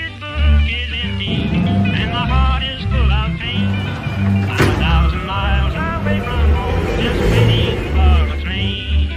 pocketbook is empty and my heart is full of pain. I'm 1,000 miles away from home, just waiting for a train.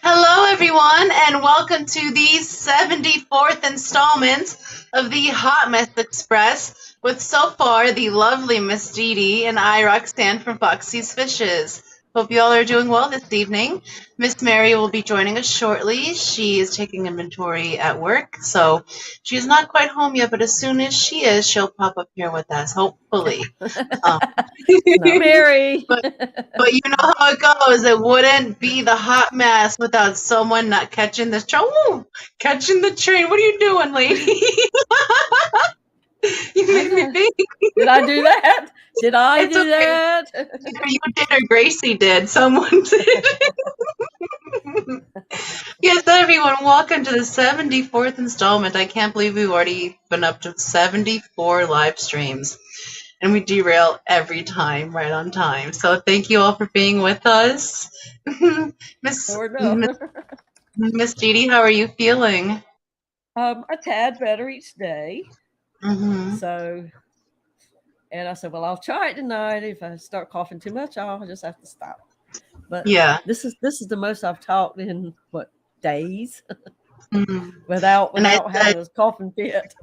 Hello, everyone, and welcome to the 74th installment of the Hot Mess Express with so far the lovely Miss Didi and I, Roxanne from Foxy's Fishes. Hope you all are doing well this evening. Miss Mary will be joining us shortly. She is taking inventory at work, so she's not quite home yet, but as soon as she is, she'll pop up here with us, hopefully. Mary. But you know how it goes. It wouldn't be the hot mess without someone not catching the train. Catching the train. What are you doing, lady? You made me think. Did I do that? Did I do that? Either you did or Gracie did. Someone did. Yes, everyone, welcome to the 74th installment. I can't believe we've already been up to 74 live streams. And we derail every time, right on time. So thank you all for being with us. Miss Didi, how are you feeling? A tad better each day. Mm-hmm. So, and I said, well, I'll try it tonight. If I start coughing too much, I'll just have to stop. But yeah, this is the most I've talked in days mm-hmm. without having a coughing fit.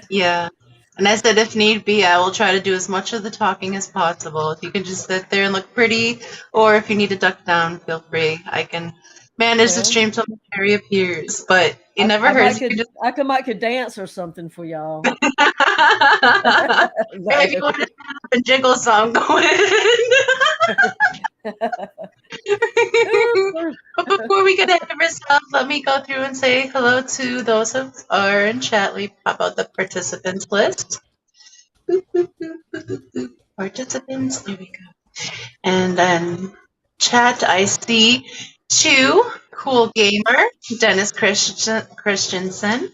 Yeah. And I said, if need be, I will try to do as much of the talking as possible. If you can just sit there and look pretty, or if you need to duck down, feel free. I can manage the stream till Mary appears, but it never hurts. I could dance or something for y'all. If you want to have a jiggle song going. But before we get ahead of ourselves, let me go through and say hello to those who are in chat. Let me pop out the participants list. Participants, there we go. And then chat, I see Chew, Cool Gamer, Dennis Christensen,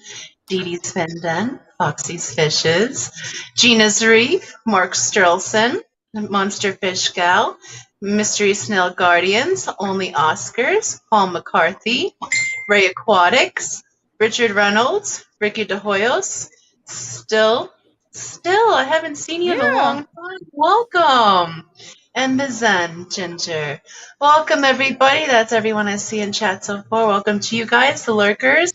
Didi Svenden, Foxy's Fishes, Gina Zarif, Mark Sturlson, Monster Fish Gal, Mystery Snail Guardians, Only Oscars, Paul McCarthy, Ray Aquatics, Richard Reynolds, Ricky De Hoyos, Still, I haven't seen you in a long time. Welcome. And the Zen Ginger. Welcome, everybody. That's everyone I see in chat so far. Welcome to you guys, the lurkers.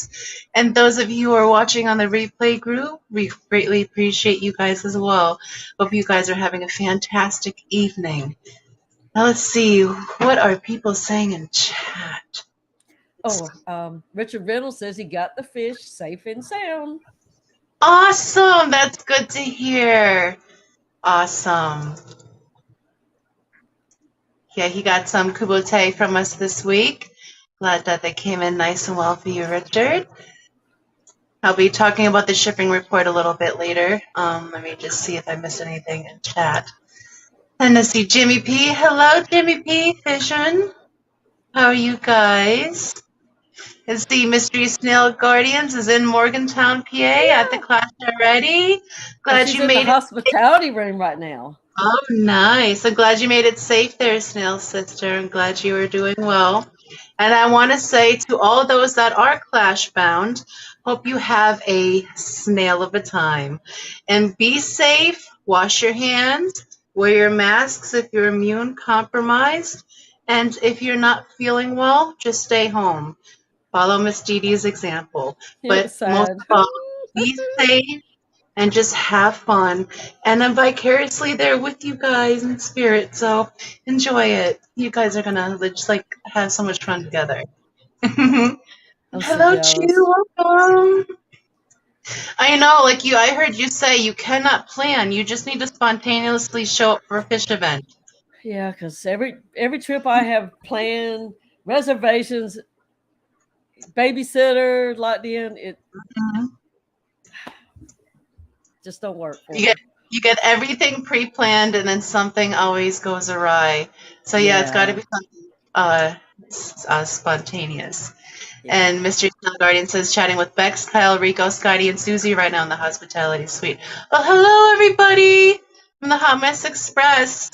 And those of you who are watching on the replay group, we greatly appreciate you guys as well. Hope you guys are having a fantastic evening. Now let's see. What are people saying in chat? Richard Reynolds says he got the fish safe and sound. Awesome. That's good to hear. Awesome. Yeah, he got some kubota from us this week. Glad that they came in nice and well for you, Richard. I'll be talking about the shipping report a little bit later. Let me just see if I missed anything in chat. And to see Jimmy P. Hello, Jimmy P. Fission. How are you guys? Is the Mystery Snail Guardians is in Morgantown, PA at the class already? Glad She's you in the made it. hospitality room right now. Oh, nice. I'm glad you made it safe there, Snail Sister. I'm glad you are doing well. And I want to say to all those that are clash bound, hope you have a snail of a time. And be safe, wash your hands, wear your masks if you're immune compromised. And if you're not feeling well, just stay home. Follow Miss Didi's example. But most of all, be safe and just have fun. And I'm vicariously there with you guys in spirit, so enjoy it. You guys are gonna just like have so much fun together. Hello, Chu. Welcome. I know, like you. I heard you say you cannot plan. You just need to spontaneously show up for a fish event. Yeah, because every trip I have planned, reservations, babysitter locked in, it just don't work for me. You get everything pre-planned, and then something always goes awry. So yeah. It's got to be something spontaneous. Yeah. And Mr. Guardian says, chatting with Bex, Kyle, Rico, Scotty, and Susie right now in the hospitality suite. Well, hello, everybody from the Hot Mess Express.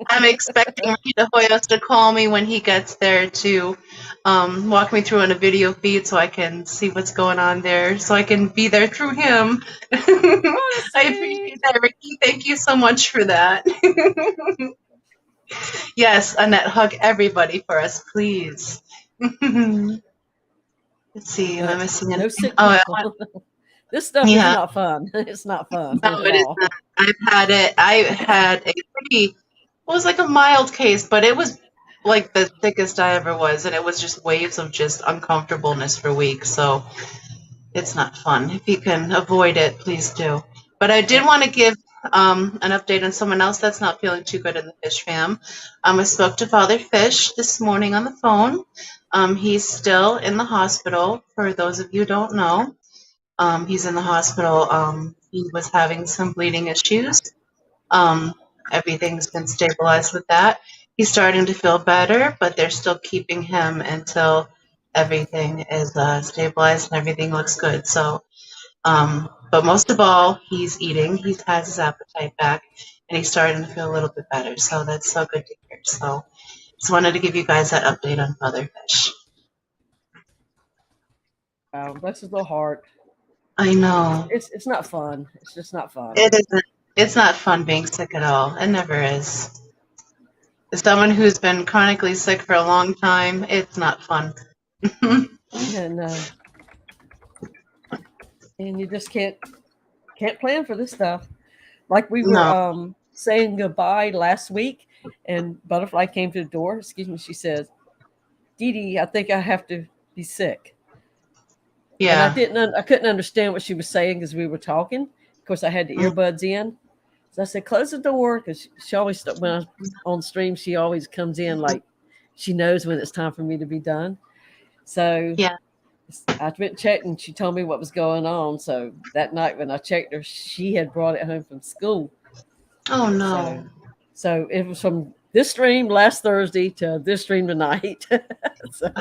I'm expecting Rita Hoyos to call me when he gets there to walk me through on a video feed so I can see what's going on there, so I can be there through him. I appreciate that, Ricky. Thank you so much for that. Yes, Annette, hug everybody for us, please. Let's see, am I missing anything? This stuff is not fun. It's not fun. No, it is not. I had a pretty, it was like a mild case, but it was like the thickest I ever was, and it was just waves of just uncomfortableness for weeks. So it's not fun. If you can avoid it, please do. But I did want to give an update on someone else that's not feeling too good in the fish fam. I spoke to Father Fish this morning on the phone. He's still in the hospital. For those of you who don't know, he's in the hospital. He was having some bleeding issues. Everything's been stabilized with that. He's starting to feel better, but they're still keeping him until everything is stabilized and everything looks good. So, but most of all, he's eating. He has his appetite back, and he's starting to feel a little bit better. So that's so good to hear. So just wanted to give you guys that update on Father Fish. Bless his little heart. I know. It's not fun. It's just not fun. It isn't. It's not fun being sick at all. It never is. As someone who's been chronically sick for a long time, it's not fun. And you just can't plan for this stuff. Like we were saying goodbye last week, and Butterfly came to the door. Excuse me. She says, "Didi, I think I have to be sick." Yeah. And I couldn't understand what she was saying because we were talking. Of course, I had the earbuds in. So I said, close the door, because she always, when I was on stream, she always comes in like she knows when it's time for me to be done. So yeah, I went and checked, and she told me what was going on. So that night when I checked her, she had brought it home from school. Oh, no. So it was from this stream last Thursday to this stream tonight. So,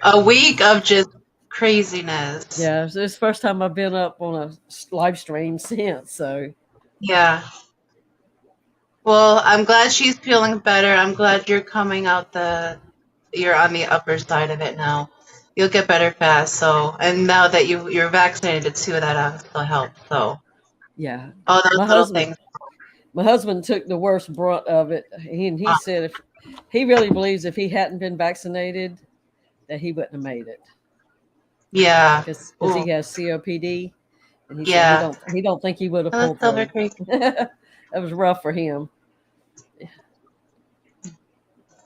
a week of just craziness. Yeah, it's the first time I've been up on a live stream since. So yeah. Well, I'm glad she's feeling better. I'm glad you're coming out you're on the upper side of it now. You'll get better fast. So, and now that you're vaccinated too, that also helps. So yeah. All those little things. My husband took the worst brunt of it. He said if he really believes if he hadn't been vaccinated, that he wouldn't have made it. Yeah, because he has COPD, and he said he don't think he would have pulled through. That was rough for him.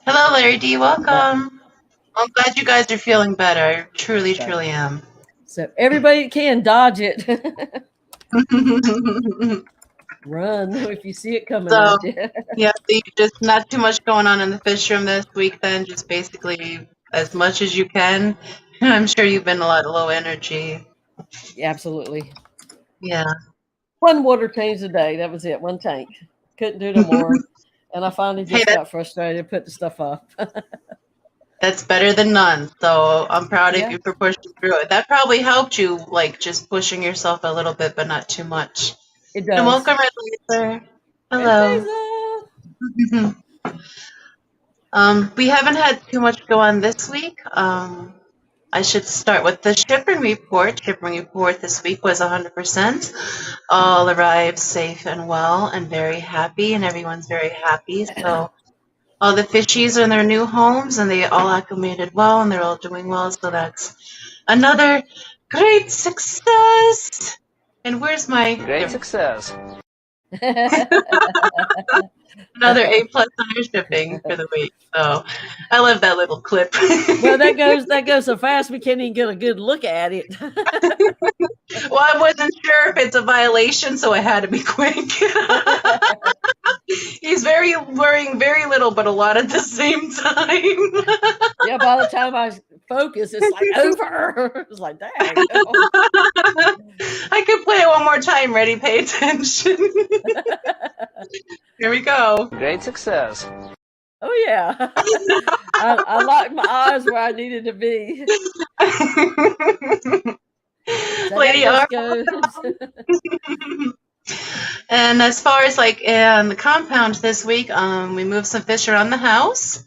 Hello, Larry D. But Welcome. I'm glad you guys are feeling better. I truly, so, truly am. so everybody that can dodge it. Run if you see it coming So, at you. yeah, just not too much going on in the fish room this week then. Just basically as much as you can. I'm sure you've been a lot low energy. Yeah, absolutely. Yeah. One water change a day. That was it. One tank. Couldn't do no more. And I finally Hey, just got frustrated and put the stuff up. that's better than none. So I'm proud of Yeah, you for pushing through it. That probably helped you, like just pushing yourself a little bit, but not too much. it And does. welcome, Red Laser. Red Hello. laser. We haven't had too much go on this week. I should start with the shipping report. Shipping report this week was 100%. All arrived safe and well and very happy, and everyone's very happy. So all the fishies are in their new homes, and they all acclimated well, and they're all doing well. So that's another great success. And where's my Great success. another A plus on your shipping for the week? So I love that little clip. Well, that goes so fast we can't even get a good look at it. Well, I wasn't sure if it's a violation, so I had to be quick. He's wearing very little, but a lot at the same time. Yeah, by the time I focus, it's like over. It's like, dang. I could play it one more time. Ready? Pay attention. Here we go. Great success. Oh yeah. I locked my eyes where I needed to be. So Lady R. goes. And as far as like in the compound this week, we moved some fish around the house.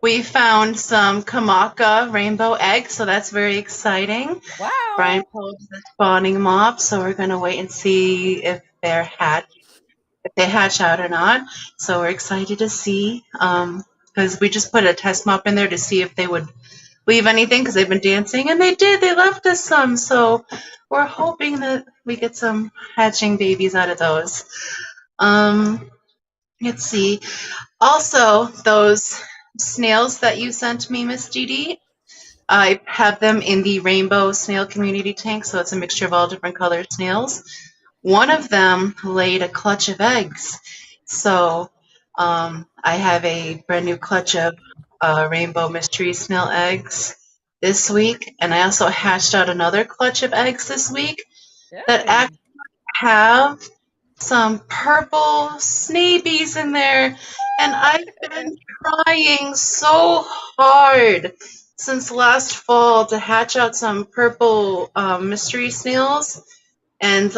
We found some Kamaka rainbow eggs, so that's very exciting. Wow. Brian pulled the spawning mop, so we're gonna wait and see if they hatch out or not. So we're excited to see, because we just put a test mop in there to see if they would leave anything, because they've been dancing, and they did. They left us some, so we're hoping that we get some hatching babies out of those. Let's see. Also, those snails that you sent me, Miss Didi, I have them in the rainbow snail community tank, so it's a mixture of all different colored snails. One of them laid a clutch of eggs, so I have a brand new clutch of rainbow mystery snail eggs this week, and I also hatched out another clutch of eggs this week that actually have some purple snabies in there, and I've been trying so hard since last fall to hatch out some purple mystery snails, and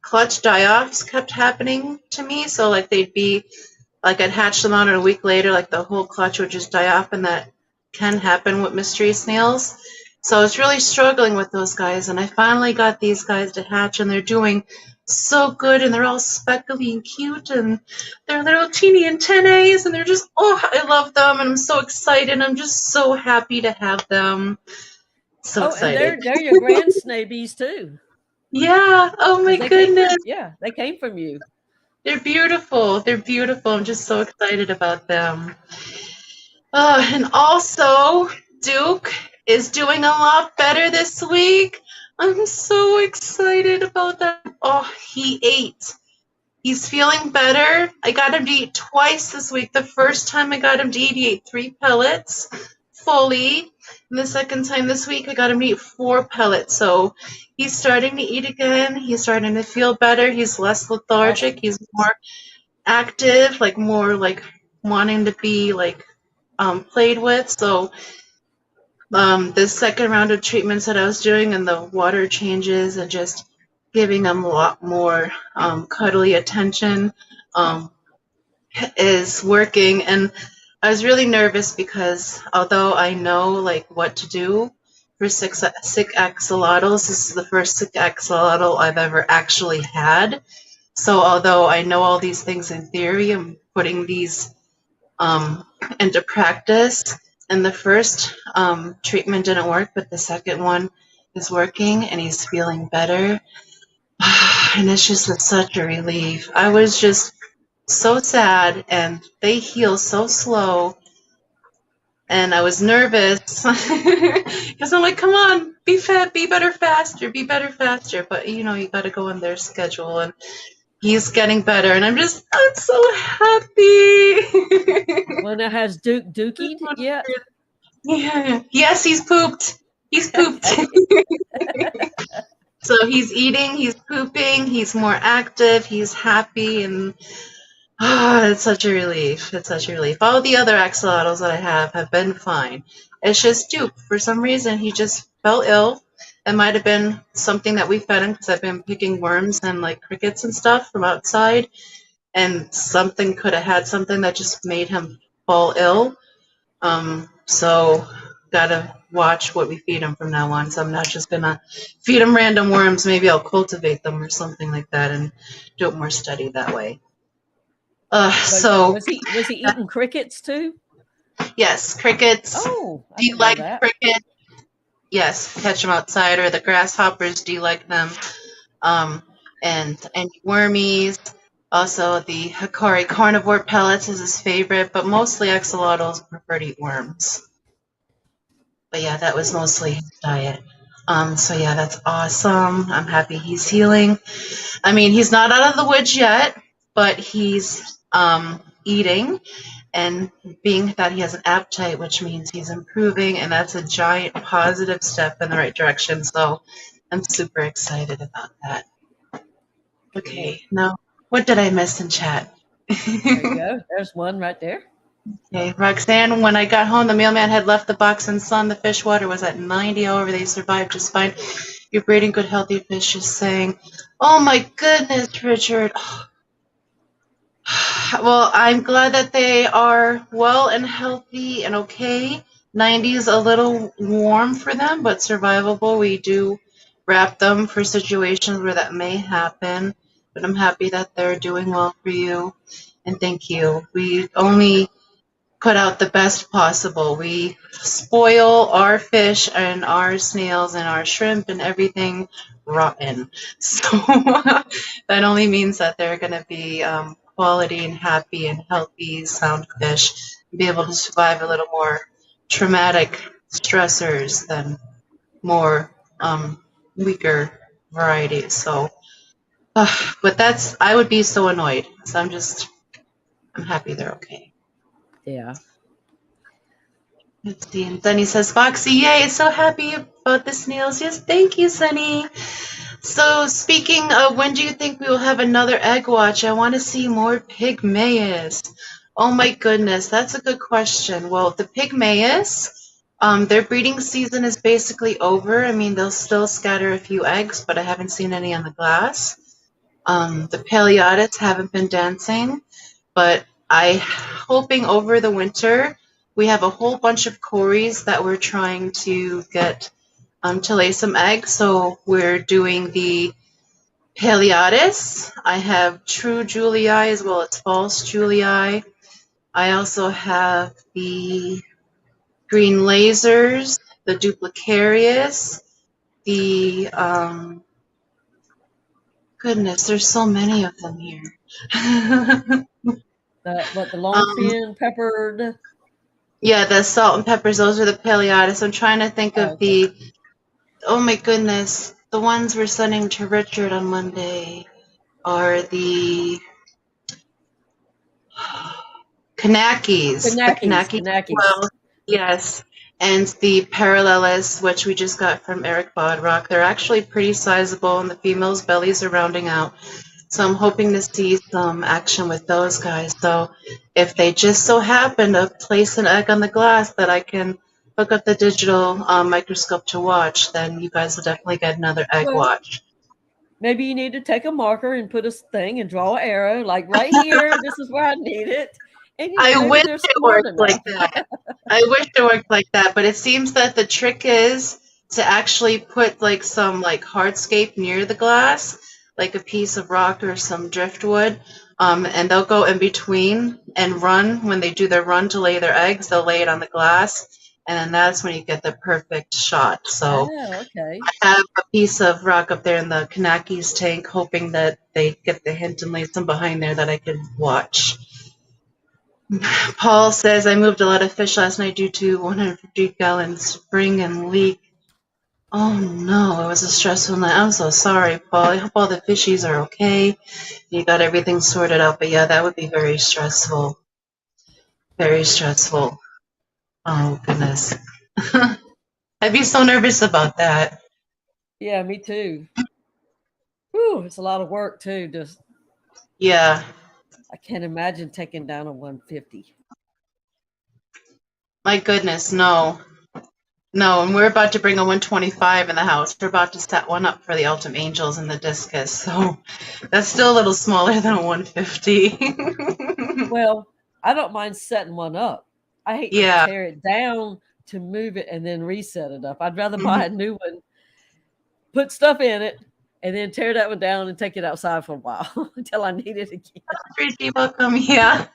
clutch die-offs kept happening to me. So like they'd be like I'd hatch them out, and a week later like the whole clutch would just die off, and that can happen with mystery snails. So I was really struggling with those guys, and I finally got these guys to hatch, and they're doing so good, and they're all speckly and cute, and they're little teeny antennae, and they're just, oh, I love them, and I'm so excited. I'm just so happy to have them. So excited. And they're your grand snabies too. Yeah. Oh my goodness. They came from you. They're beautiful. They're beautiful. I'm just so excited about them. And also, Duke is doing a lot better this week. I'm so excited about that. Oh, he ate. He's feeling better. I got him to eat twice this week. The first time I got him to eat, he ate 3 pellets fully. And the second time this week, I got him to eat 4 pellets. So he's starting to eat again. He's starting to feel better. He's less lethargic. He's more active, like more like wanting to be like played with. So the second round of treatments that I was doing, and the water changes and just giving him a lot more cuddly attention is working. And I was really nervous because although I know like what to do for sick axolotls, this is the first sick axolotl I've ever actually had. So although I know all these things in theory, I'm putting these into practice. And the first treatment didn't work, but the second one is working, and he's feeling better. And it's just such a relief. I was just so sad, and they heal so slow. And I was nervous because I'm like, come on, be better faster, be better faster. But you know, you got to go on their schedule, and he's getting better, and I'm so happy. Well, now has Duke dookied yet? Yeah. Yes, he's pooped. He's pooped. So he's eating, he's pooping, he's more active, he's happy, and it's such a relief. It's such a relief. All the other axolotls that I have been fine. It's just Duke. For some reason, he just fell ill. It might have been something that we fed him because I've been picking worms and like crickets and stuff from outside, and something could have had something that just made him fall ill. So gotta watch what we feed him from now on. So I'm not just gonna feed him random worms. Maybe I'll cultivate them or something like that and do it more steady that way. So was he eating crickets too? Yes, crickets. Oh, do you like crickets? Yes, catch them outside, or the grasshoppers. Do you like them? And wormies. Also, the Hikari carnivore pellets is his favorite, but mostly axolotls prefer to eat worms. But yeah, that was mostly his diet. So yeah, that's awesome. I'm happy he's healing. I mean, he's not out of the woods yet, but he's eating, and being that he has an appetite, which means he's improving, and that's a giant positive step in the right direction. So I'm super excited about that. Okay, now what did I miss in chat? There you go. There's one right there. Okay, Roxanne, when I got home, the mailman had left the box in sun. The fish water was at 90. However, they survived just fine. You're breeding good, healthy fish, just saying. Oh my goodness, Richard. Well, I'm glad that they are well and healthy and okay. 90 is a little warm for them, but survivable. We do wrap them for situations where that may happen. But I'm happy that they're doing well for you. And thank you. We only put out the best possible. We spoil our fish and our snails and our shrimp and everything rotten. So that only means that they're going to be quality and happy and healthy, sound fish, and be able to survive a little more traumatic stressors than more weaker varieties. So, but I would be so annoyed. So I'm happy they're okay. Yeah. Let's see. And Sunny says, Foxy, yay, so happy about the snails. Yes, thank you, Sunny. So speaking of, when do you think we will have another egg watch? I want to see more pygmaeus. Oh my goodness, that's a good question. Well, the pygmaeus, their breeding season is basically over. I mean, they'll still scatter a few eggs, but I haven't seen any on the glass. The paleotis haven't been dancing, but I'm hoping over the winter we have a whole bunch of cories that we're trying to get to lay some eggs. So we're doing the paleotis. I have true Julii as well as false Julii. I also have the green lasers, the duplicarius, the goodness, there's so many of them here. The long fin peppered. Yeah, the salt and peppers, those are the paleotis. I'm trying to think of oh my goodness, the ones we're sending to Richard on Monday are the Kanakis. The Kanaki. Well, yes. And the parallelis, which we just got from Eric Bodrock. They're actually pretty sizable, and the females' bellies are rounding out. So I'm hoping to see some action with those guys. So if they just so happen to place an egg on the glass that I can hook up the digital microscope to watch, then you guys will definitely get another egg watch. Maybe you need to take a marker and put a thing and draw an arrow, like right here. This is where I need it. And I wish it worked like that. I wish it worked like that, but it seems that the trick is to actually put like some like hardscape near the glass, like a piece of rock or some driftwood, and they'll go in between and run. When they do their run to lay their eggs, they'll lay it on the glass, and then that's when you get the perfect shot. So Oh, okay. I have a piece of rock up there in the Kanaki's tank, hoping that they get the hint and lay some behind there that I could watch. Paul says I moved a lot of fish last night due to 150-gallon spring and leak. Oh no, it was a stressful night. I'm so sorry, Paul. I hope all the fishies are okay. You got everything sorted out, but yeah, that would be very stressful. Very stressful. Oh goodness. I'd be so nervous about that. Yeah, me too. Whew, it's a lot of work too. Just Yeah. I can't imagine taking down a 150. My goodness, no. No, and we're about to bring a 125 in the house. We're about to set one up for the Ultimate Angels and the Discus. So that's still a little smaller than a 150. Well, I don't mind setting one up. I hate Yeah. to tear it down to move it and then reset it up. I'd rather buy a new one, put stuff in it, and then tear that one down and take it outside for a while until I need it again. Pretty welcome, yeah.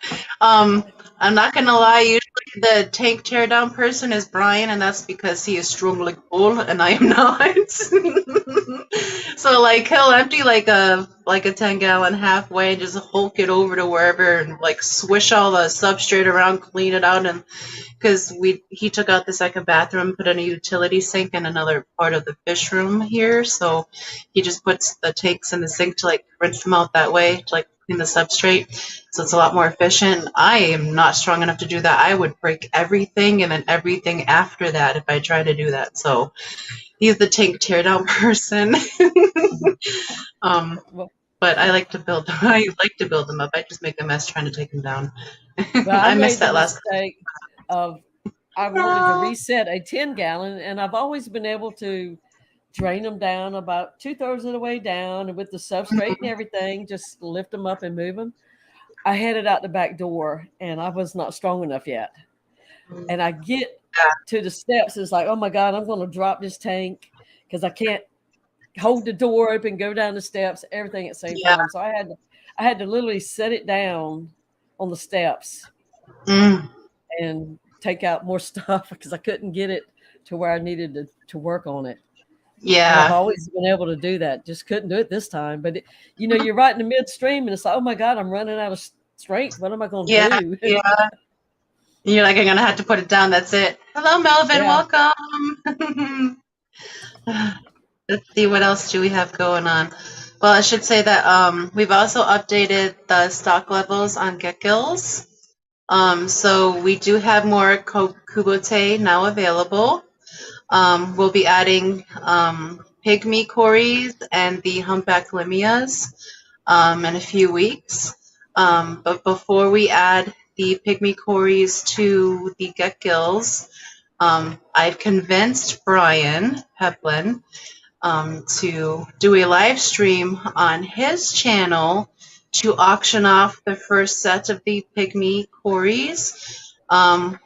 I'm not gonna lie, usually the tank teardown person is Brian, and that's because he is strong like bull and I am not. So like he'll empty like a 10-gallon halfway and just hulk it over to wherever and like swish all the substrate around, clean it out, and because he took out the second bathroom, put in a utility sink in another part of the fish room here, so he just puts the tanks in the sink to like rinse them out that way, to like clean the substrate, so it's a lot more efficient. I am not strong enough to do that. I would break everything and then everything after that if I tried to do that. So he's the tank teardown person. But I like to build them. I like to build them up. I just make a mess trying to take them down. I missed that last mistake of I wanted to reset a 10-gallon, and I've always been able to drain them down about 2/3 of the way down, and with the substrate and everything, just lift them up and move them. I headed out the back door, and I was not strong enough yet. And I get to the steps, it's like, oh my God, I'm going to drop this tank because I can't hold the door open, go down the steps, everything at the same time. So I had to literally set it down on the steps and take out more stuff because I couldn't get it to where I needed to work on it. Yeah. And I've always been able to do that. Just couldn't do it this time. But you're right in the midstream, and it's like, oh my God, I'm running out of strength. What am I going to do? Yeah. You're like, I'm gonna have to put it down. That's it. Hello, Melvin. Welcome. Let's see, what else do we have going on? Well, I should say that we've also updated the stock levels on Gekills. So we do have more Kubote now available. We'll be adding pygmy cories and the humpback limias in a few weeks. But before we add the pygmy cories to the Gekills, I've convinced Brian Peplin to do a live stream on his channel to auction off the first set of the pygmy cories,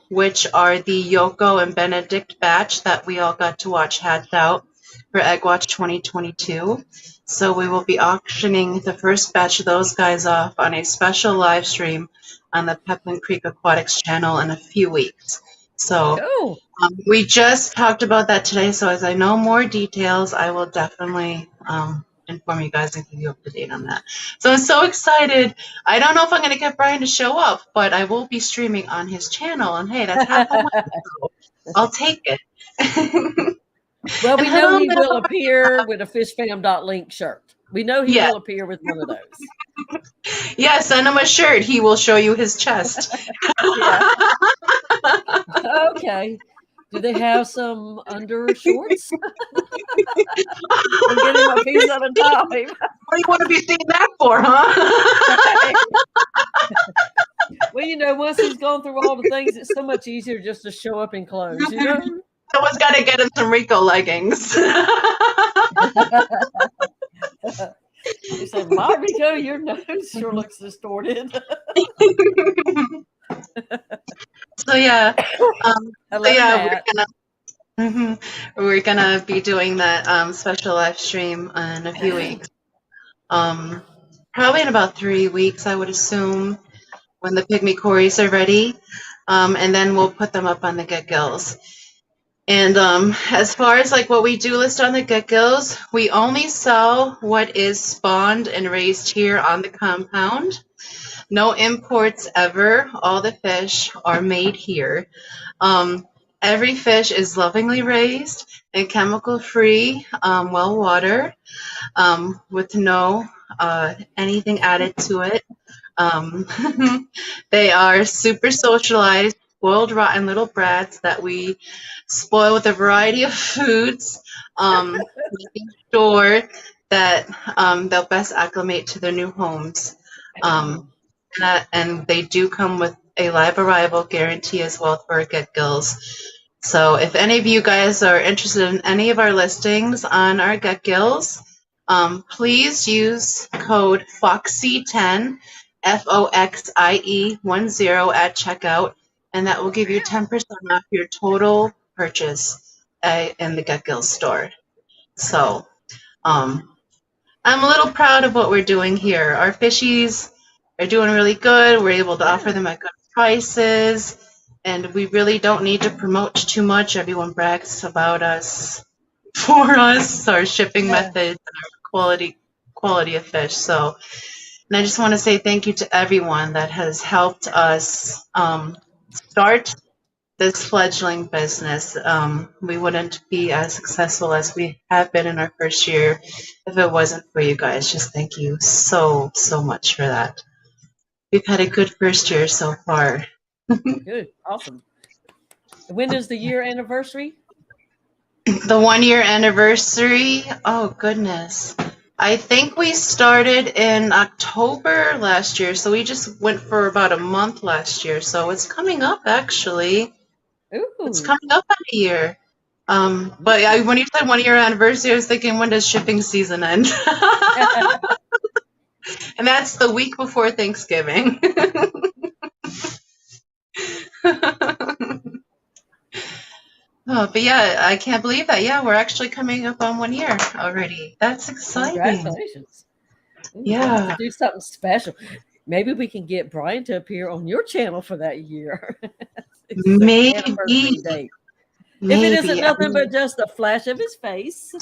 which are the Yoko and Benedict batch that we all got to watch hatch out for Egg Watch 2022. So we will be auctioning the first batch of those guys off on a special live stream on the Peplin Creek Aquatics channel in a few weeks. So Cool. We just talked about that today, so as I know more details, I will definitely inform you guys and keep you up to date on that. So I'm so excited. I don't know if I'm going to get Brian to show up, but I will be streaming on his channel, and hey, that's half a month ago. I'll take it. Well, we know he will appear with a fishfam.link shirt. We know he will appear with one of those. Yeah, send him a shirt. He will show you his chest. Okay. Do they have some undershorts? We'll get him a piece at a time. What do you want to be seeing that for, huh? Well, once he's gone through all the things, it's so much easier just to show up in clothes, Someone's got to get him some Rico leggings. He said, "My Rico, your nose sure looks distorted." We're gonna be doing that special live stream in a few weeks. Probably in about 3 weeks, I would assume, when the pygmy cories are ready. and then we'll put them up on the Get Gills. And as far as like what we do list on the Get Gills, we only sell what is spawned and raised here on the compound. No imports ever. All the fish are made here. Every fish is lovingly raised and chemical-free, well water, with no anything added to it. They are super socialized, spoiled, rotten little brats that we spoil with a variety of foods, making sure that they'll best acclimate to their new homes. And they do come with a live arrival guarantee as well for Get Gills. So if any of you guys are interested in any of our listings on our Get Gills, please use code FOXIE10, FOXIE10 at checkout, and that will give you 10% off your total purchase in the Get Gills store. So I'm a little proud of what we're doing here. Our fishies are doing really good. We're able to offer them at good prices, and we really don't need to promote too much. Everyone brags about us for us, our shipping methods, and our quality of fish. So, and I just want to say thank you to everyone that has helped us start this fledgling business. We wouldn't be as successful as we have been in our first year if it wasn't for you guys. Just thank you so much for that. We've had a good first year so far. Good. Awesome. When is the year anniversary? The 1 year anniversary? Oh, goodness. I think we started in October last year, so we just went for about a month last year. So it's coming up, actually. Ooh. It's coming up on a year. But when you said 1 year anniversary, I was thinking, when does shipping season end? And that's the week before Thanksgiving. Oh, but yeah, I can't believe that. Yeah, we're actually coming up on 1 year already. That's exciting. Congratulations. Ooh, Yeah. we'll have to do something special. Maybe we can get Brian to appear on your channel for that year. Maybe. Date. If it isn't nothing but just a flash of his face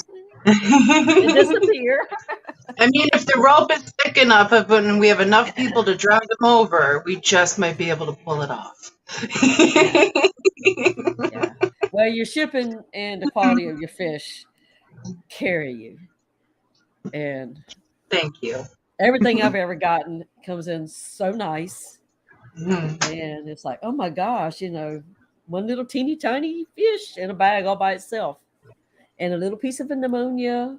and disappear. I mean, if the rope is thick enough and we have enough people to drag them over, we just might be able to pull it off. Yeah. Well, your shipping and the quality of your fish carry you. And thank you. Everything I've ever gotten comes in so nice. Mm-hmm. And it's like, oh my gosh, one little teeny tiny fish in a bag all by itself. And a little piece of pneumonia.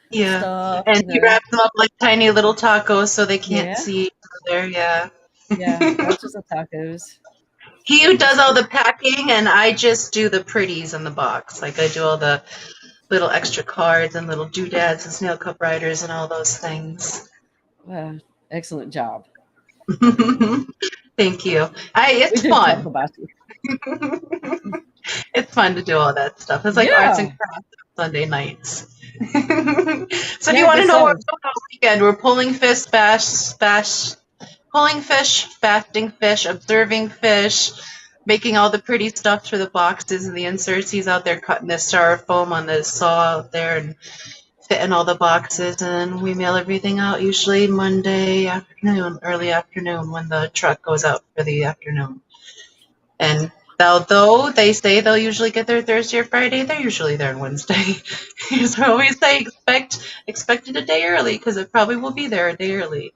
Yeah. Stuff, and you wrap them up like tiny little tacos so they can't see each other. Yeah. Yeah, bunches of tacos. He does all the packing, and I just do the pretties in the box. Like I do all the little extra cards and little doodads and snail cup riders and all those things. Wow, excellent job. Thank you. It's fun. Talk about you. It's fun to do all that stuff. It's like arts and crafts on Sunday nights. So if you want to know what's going on weekend, we're pulling fish, pulling fish, fasting fish, observing fish, making all the pretty stuff for the boxes and the inserts. He's out there cutting the styrofoam on the saw out there and fitting all the boxes, and we mail everything out usually Monday afternoon, early afternoon, when the truck goes out for the afternoon. And although they say they'll usually get there Thursday or Friday, they're usually there on Wednesday. So I always say expect it a day early, because it probably will be there a day early.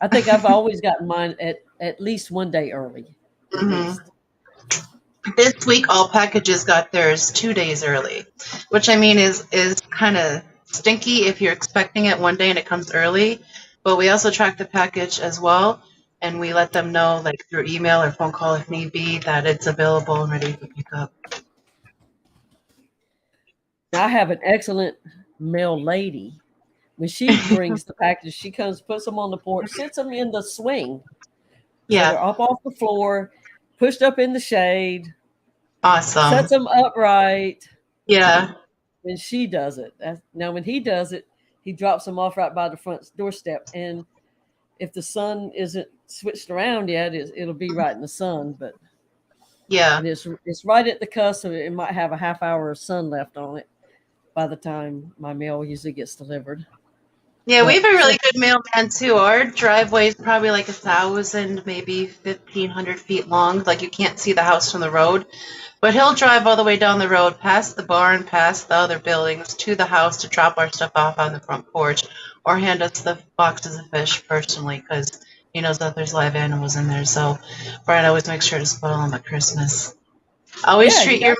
I think I've always gotten mine at least 1 day early. Mm-hmm. This week, all packages got theirs 2 days early, which I mean is kind of stinky if you're expecting it 1 day and it comes early. But we also track the package as well, and we let them know, like through email or phone call if need be, that it's available and ready to pick up. I have an excellent mail lady. When she brings the packages, she comes, puts them on the porch, sits them in the swing. Yeah. So they're up off the floor, pushed up in the shade. Awesome. Sets them upright. Yeah. And she does it. Now, when he does it, he drops them off right by the front doorstep. And if the sun isn't switched around yet, it'll be right in the sun. But Yeah. and it's right at the cusp, so it might have a half hour of sun left on it by the time my mail usually gets delivered. Yeah, we But have a so really good mailman too. Our driveway is probably like 1,000, maybe 1,500 feet long. Like you can't see the house from the road, but he'll drive all the way down the road, past the barn, past the other buildings, to the house to drop our stuff off on the front porch, or hand us the boxes of fish personally because he knows that there's live animals in there. So Brian always makes sure to spoil them at Christmas. Always yeah, you treat got your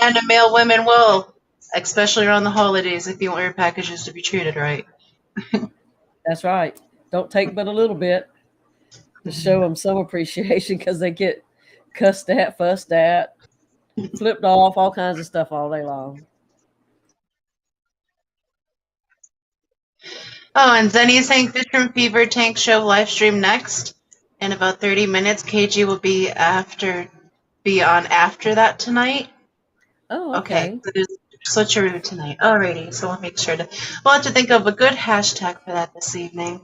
mailman and mail women well, especially around the holidays if you want your packages to be treated right. that's right. Don't take but a little bit to show them some appreciation because they get cussed at, fussed at, flipped off, all kinds of stuff all day long. Oh, and Zenny's saying Fish from Fever Tank show live stream next in about 30 minutes. KG will be on after that tonight. Oh, Okay, okay. so there's switcheroo tonight. Alrighty, so we'll make sure to we'll have to think of a good hashtag for that this evening.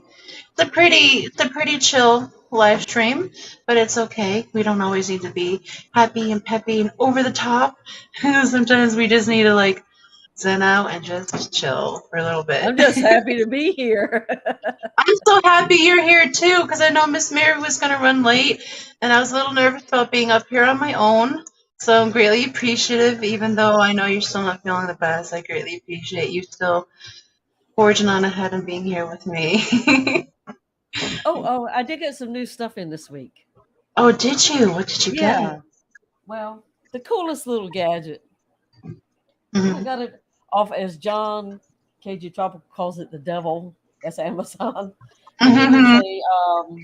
It's a pretty chill live stream, but it's okay. We don't always need to be happy and peppy and over the top. Sometimes we just need to like zen out and just chill for a little bit. I'm just happy to be here. I'm so happy you're here too, because I know Miss Mary was going to run late, and I was a little nervous about being up here on my own. So I'm greatly appreciative, even though I know you're still not feeling the best. I greatly appreciate you still forging on ahead and being here with me. Oh, I did get some new stuff in this week. Oh, did you? What did you get? Yeah. Well, the coolest little gadget. I Hmm. got it off as John KG Tropical calls it the devil. That's Amazon. He gave us Hmm.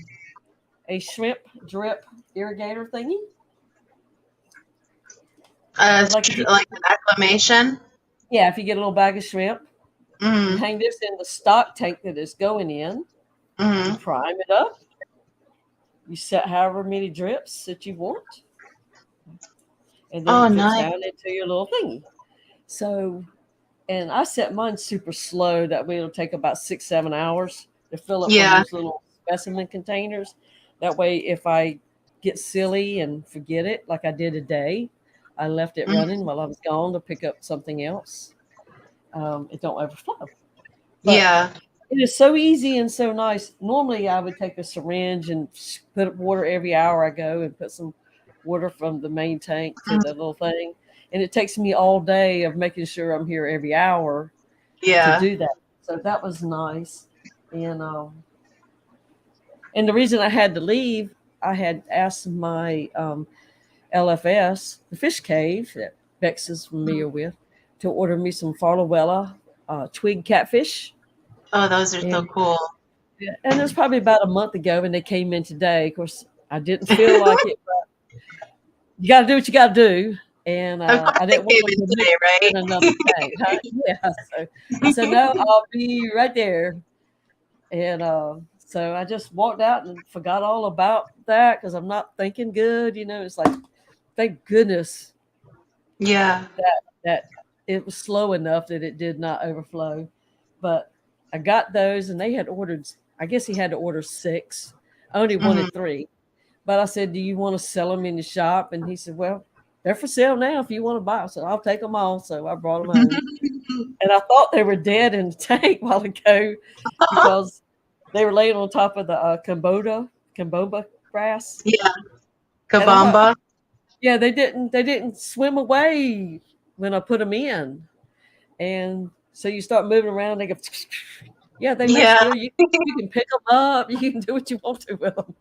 a shrimp drip irrigator thingy. Like if you Like an acclamation. yeah, if you get a little bag of shrimp, you Hmm. hang this in the stock tank that it's going in. You Hmm. prime it up. You set however many drips that you want, and then Oh, it drips nice. down into your little thingy. So, and I set mine super slow. That way, it'll take about 6-7 hours to fill up one of Yeah. those little specimen containers. That way, if I get silly and forget it, like I did today, I left it Mhm. running while I was gone to pick up something else. It don't overflow. But Yeah. it is so easy and so nice. Normally, I would take a syringe and put water every hour I go and put some water from the main tank to the little thing. And it takes me all day of making sure I'm here every hour to Yeah. do that. So that was nice. And the reason I had to leave, I had asked my LFS, the fish cave that Bex is familiar with, to order me some Farlowella twig catfish. Oh, those are so And cool. and it was probably about a month ago, and they came in today. Of course, I didn't feel like it, but you got to do what you got to do. And Of course I they didn't want came them in to mix today, it in another tank. Huh? Yeah. So I said, no, I'll be right there. And so I just walked out and forgot all about that because I'm not thinking good. It's like, thank goodness Yeah. that it was slow enough that it did not overflow. But I got those, and they had ordered. I guess he had to order 6. I only Hmm. wanted 3, but I said, "Do you want to sell them in the shop?" And he said, "Well, they're for sale now. If you want to buy them, so I'll take them all." So I brought them home, and I thought they were dead in the tank a while ago because they were laying on top of the Kamboba grass, Yeah. and I thought, Kabamba. yeah, they didn't swim away when I put them in. And so you start moving around, they go, yeah, they may Yeah. still, you can pick them up, you can do what you want to with them.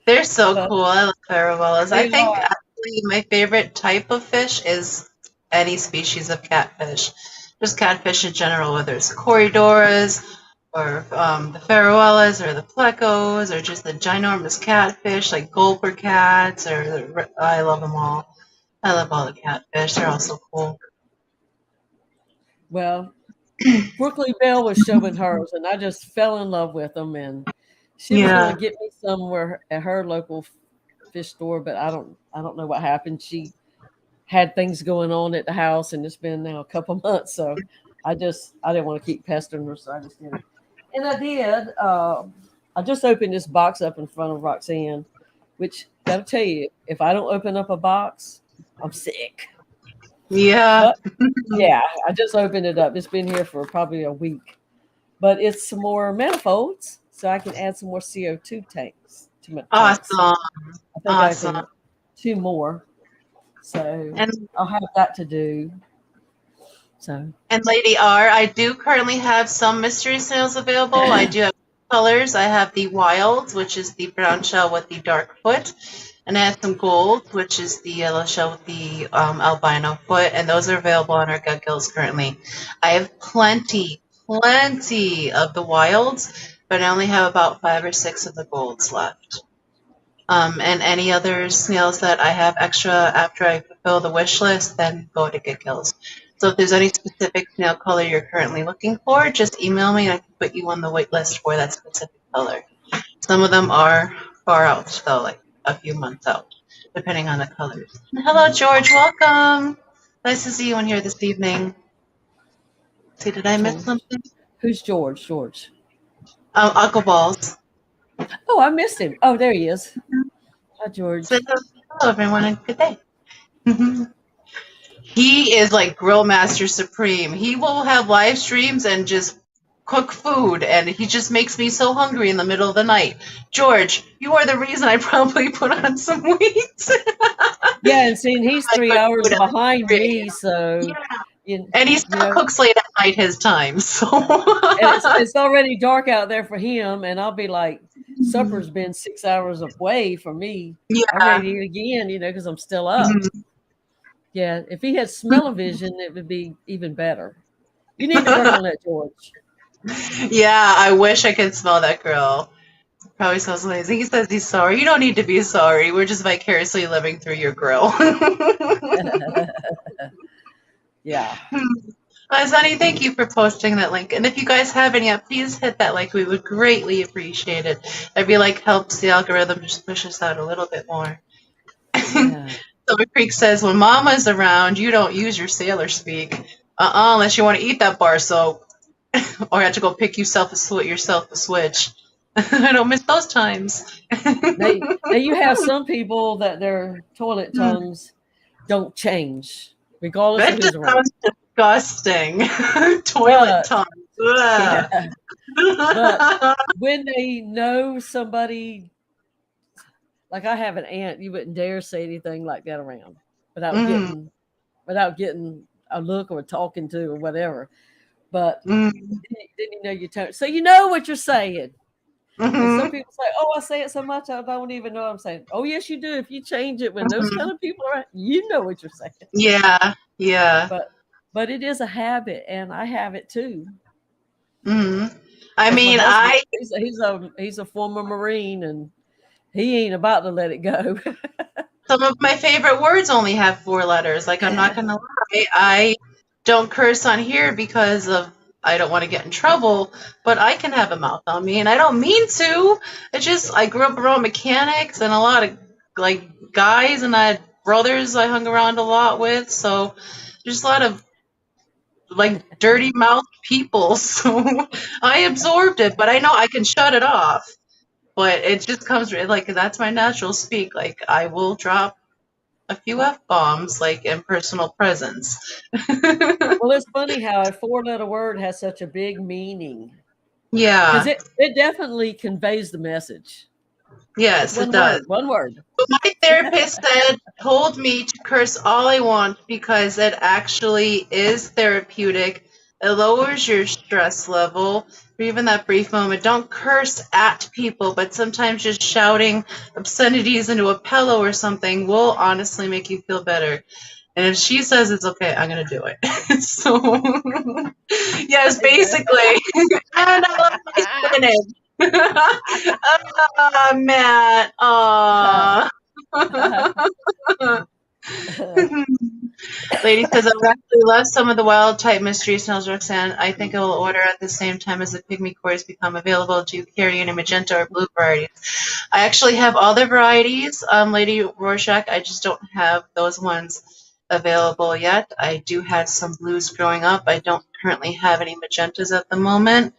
They're so But cool. I love caravellas. I they think are, actually my favorite type of fish is any species of catfish. Just catfish in general, whether it's corridoras or the farowellas or the plecos or just the ginormous catfish like gulper cats I love them all. I love all the catfish. They're all so cool. well, Brooklyn Bell was showing hers, and I just fell in love with them. And she was going Yeah. to get me somewhere at her local fish store, but I don't know what happened. She had things going on at the house, and it's been now a couple months, so I didn't want to keep pestering her, so I just did it. And I did. I just opened this box up in front of Roxanne, which gotta tell you, if I don't open up a box, I'm sick. Yeah. But yeah, I just opened it up. It's been here for probably a week. But it's some more manifolds, so I can add some more CO2 tanks to my tanks. Awesome. I think Awesome. I can 2 more. So And I'll have that to do. So Lady R, I do currently have some mystery snails available. I do have colors. I have the wilds, which is the brown shell with the dark foot. And I have some gold, which is the yellow shell with the albino foot. And those are available on our gut gills currently. I have plenty of the wilds, but I only have about 5 or 6 of the golds left. And any other snails that I have extra after I fulfill the wish list, then go to Get Kills. So if there's any specific snail color you're currently looking for, just email me and I can put you on the wait list for that specific color. Some of them are far out, though, like a few months out, depending on the colors. Hello, George. Welcome. Nice to see you on here this evening. See, did I miss something? who's George? George. Uncle Balls. Oh, I missed him. Oh, there he is. Hi, George. So, hello, everyone, and good day. He is like Grill Master Supreme. He will have live streams and just cook food, and he just makes me so hungry in the middle of the night. George, you are the reason I probably put on some weight. Yeah, and seeing he's 3 hours behind me, so and he still cooks late at night his time. So it's already dark out there for him, and I'll be like, supper's been 6 hours away from me. Yeah. I'm ready to eat again, because I'm still up. Yeah, if he had smell-o-vision, it would be even better. You need to work on that, George. Yeah, I wish I could smell that grill. Probably smells amazing. He says he's sorry. You don't need to be sorry. We're just vicariously living through your grill. Yeah. Sonny, thank you for posting that link. And if you guys have any, please hit that like. We would greatly appreciate it. I feel like helps the algorithm just push us out a little bit more. Yeah. Silver Creek says, when Mama's around, you don't use your sailor speak. Unless you want to eat that bar soap. Or you have to go pick yourself a switch. I don't miss those times. Now you have some people that their toilet tongues don't change, regardless That of who's just around. sounds disgusting. Toilet tongue. Yeah. But when they know somebody, like I have an aunt, you wouldn't dare say anything like that around without getting a look or talking to or whatever. But then you know your tone, so you know what you're saying. And some people say, "Oh, I say it so much I don't even know what I'm saying." Oh, yes, you do. If you change it when those kind of people are, you know what you're saying. Yeah, yeah. But it is a habit, and I have it too. I mean, he's a former Marine, and he ain't about to let it go. Some of my favorite words only have 4 letters. Like, I'm not gonna lie, I don't curse on here because of I don't want to get in trouble, but I can have a mouth on me, and I don't mean to. It's just I grew up around mechanics and a lot of like guys, and I had brothers I hung around a lot with, so there's a lot of like dirty mouth people. So I absorbed it, but I know I can shut it off. But it just comes like that's my natural speak. Like I will drop a few F-bombs, like in personal presence. Well, it's funny how a 4-letter word has such a big meaning. Yeah. Because it definitely conveys the message. Yes, it does. One word. My therapist told me to curse all I want because it actually is therapeutic. It lowers your stress level for even that brief moment. Don't curse at people, but sometimes just shouting obscenities into a pillow or something will honestly make you feel better. And if she says it's okay, I'm going to do it. So, yes, basically. And I love my spinach. Matt. Lady says, I actually love some of the wild type mystery snails, Roxanne. I think I will order at the same time as the pygmy cores become available. Do you carry any magenta or blue varieties? I actually have all the varieties, Lady Rorschach. I just don't have those ones available yet. I do have some blues growing up. I don't currently have any magentas at the moment.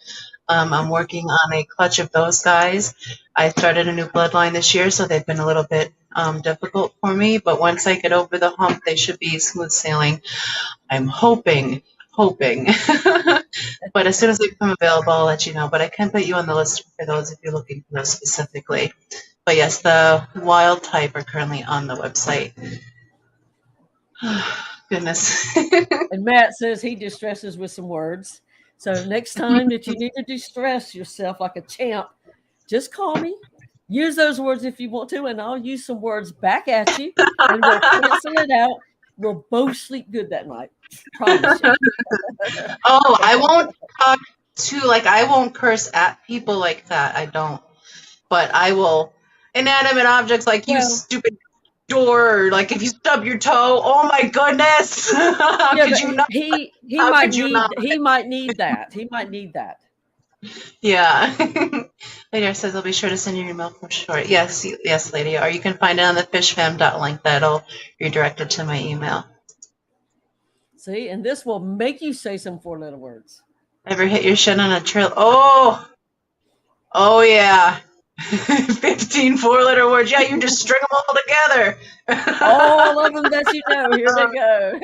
I'm working on a clutch of those guys. I started a new bloodline this year, so they've been a little bit difficult for me. But once I get over the hump, they should be smooth sailing. I'm hoping. But as soon as they become available, I'll let you know. But I can put you on the list for those if you're looking for those specifically. But yes, the wild type are currently on the website. Goodness. And Matt says he distresses with some words. So next time that you need to distress yourself like a champ, just call me. Use those words if you want to, and I'll use some words back at you, and we'll cancel it out. We'll both sleep good that night. Promise you. Oh, I won't talk I won't curse at people like that. I don't. But I will inanimate objects like you stupid door, or like if you stub your toe. Oh my goodness! How could you not? He might need that. He might need that. Yeah. Lydia says I'll be sure to send you your email for sure. Yes, Lydia. Or you can find it on the fishfam.link. That'll redirect it to my email. See, and this will make you say some 4-letter words. Ever hit your shin on a trail? Oh yeah. 15 4-letter words. Yeah, you just string them all together. All of them that you know. Here they go.